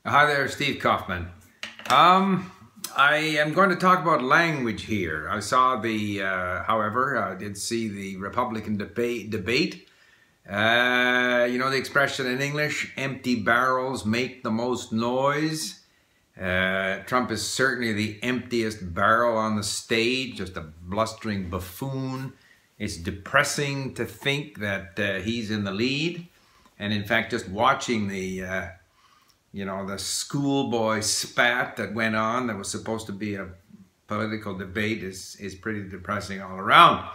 Hi there, Steve Kaufmann. I am going to talk about language here. I saw I did see the Republican debate. You know the expression in English, empty barrels make the most noise. Trump is certainly the emptiest barrel on the stage, just a blustering buffoon. It's depressing to think that he's in the lead. And in fact, just watching the schoolboy spat that went on that was supposed to be a political debate is pretty depressing all around.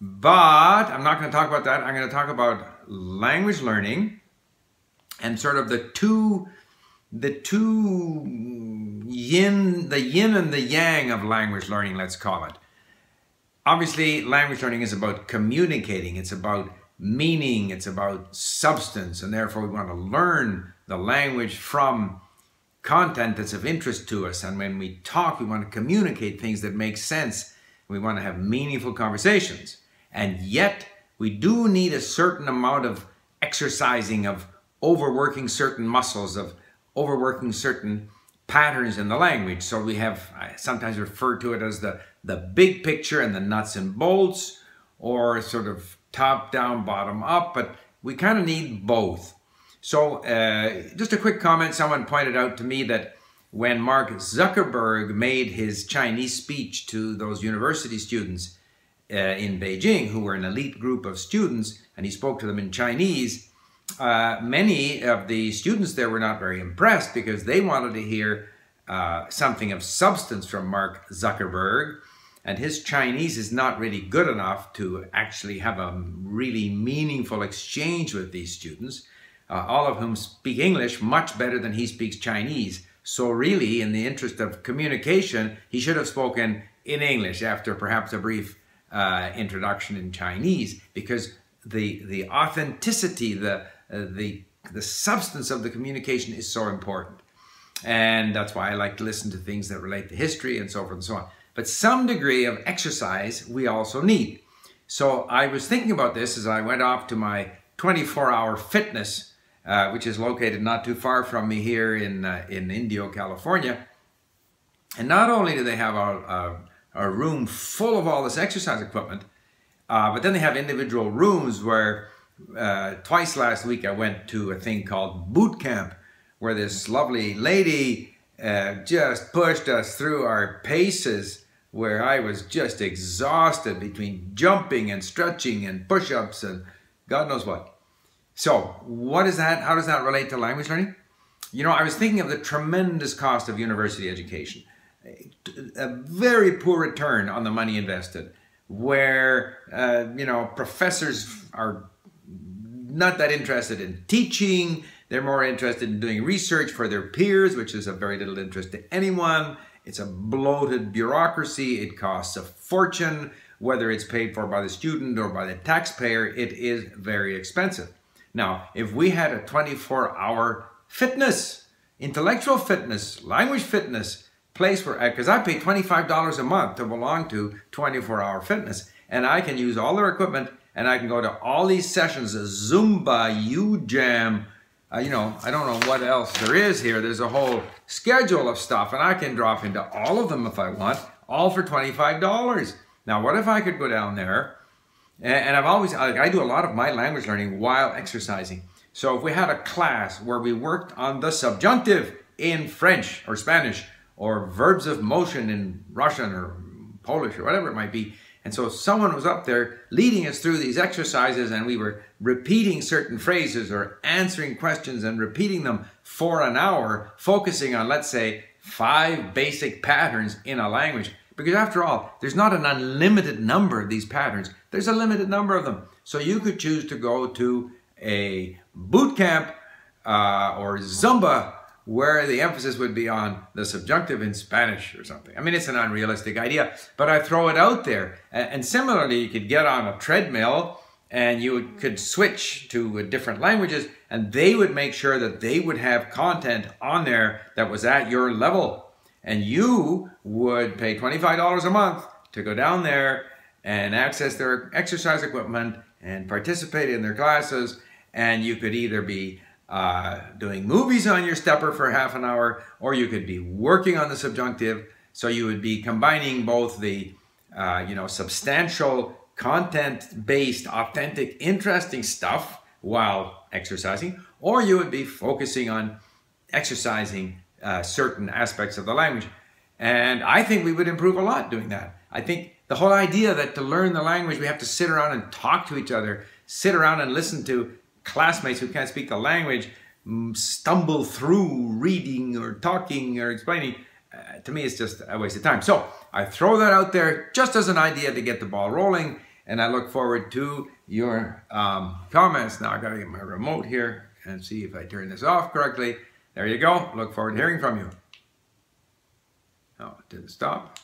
But I'm not going to talk about that. I'm going to talk about language learning and sort of the yin and the yang of language learning, let's call it. Obviously, language learning is about communicating. It's about meaning. It's about substance. And therefore, we want to learn the language from content that's of interest to us. And when we talk, we want to communicate things that make sense. We want to have meaningful conversations. And yet, we do need a certain amount of exercising, of overworking certain muscles, of overworking certain patterns in the language. So we have, I sometimes refer to it as the big picture and the nuts and bolts, or sort of top down, bottom up, but we kind of need both. So just a quick comment, someone pointed out to me that when Mark Zuckerberg made his Chinese speech to those university students in Beijing, who were an elite group of students, and he spoke to them in Chinese, many of the students there were not very impressed because they wanted to hear something of substance from Mark Zuckerberg, and his Chinese is not really good enough to actually have a really meaningful exchange with these students, all of whom speak English much better than he speaks Chinese. So really, in the interest of communication, he should have spoken in English after perhaps a brief introduction in Chinese, because the authenticity, the substance of the communication is so important. And that's why I like to listen to things that relate to history and so forth and so on. But some degree of exercise we also need. So I was thinking about this as I went off to my 24-hour fitness, which is located not too far from me here in Indio, California. And not only do they have a room full of all this exercise equipment, but then they have individual rooms where twice last week I went to a thing called boot camp, where this lovely lady just pushed us through our paces, where I was just exhausted between jumping and stretching and push-ups and God knows what. So what is that? How does that relate to language learning? You know, I was thinking of the tremendous cost of university education. A very poor return on the money invested, where, professors are not that interested in teaching. They're more interested in doing research for their peers, which is of very little interest to anyone. It's a bloated bureaucracy. It costs a fortune. Whether it's paid for by the student or by the taxpayer, it is very expensive. Now, if we had a 24-hour fitness, intellectual fitness, language fitness place where, because I pay $25 a month to belong to 24-hour fitness, and I can use all their equipment, and I can go to all these sessions, Zumba, U-Jam, I don't know what else there is here. There's a whole schedule of stuff, and I can drop into all of them if I want, all for $25. Now, what if I could go down there, and I do a lot of my language learning while exercising. So if we had a class where we worked on the subjunctive in French or Spanish, or verbs of motion in Russian or Polish or whatever it might be, and so someone was up there leading us through these exercises, and we were repeating certain phrases or answering questions and repeating them for an hour, focusing on, let's say, 5 basic patterns in a language. Because after all, there's not an unlimited number of these patterns. There's a limited number of them. So you could choose to go to a boot camp or Zumba, where the emphasis would be on the subjunctive in Spanish or something. I mean, it's an unrealistic idea, but I throw it out there. And similarly, you could get on a treadmill and you could switch to different languages, and they would make sure that they would have content on there that was at your level. And you would pay $25 a month to go down there and access their exercise equipment and participate in their classes. And you could either be doing movies on your stepper for half an hour, or you could be working on the subjunctive. So you would be combining both the substantial, content-based, authentic, interesting stuff while exercising, or you would be focusing on exercising certain aspects of the language. And I think we would improve a lot doing that. I think the whole idea that to learn the language, we have to sit around and talk to each other, sit around and listen to classmates who can't speak the language stumble through reading or talking or explaining, to me, it's just a waste of time. So I throw that out there just as an idea to get the ball rolling, and I look forward to your comments. Now I gotta get my remote here and see if I turn this off correctly. There you go. Look forward to hearing from you. Oh, it didn't stop.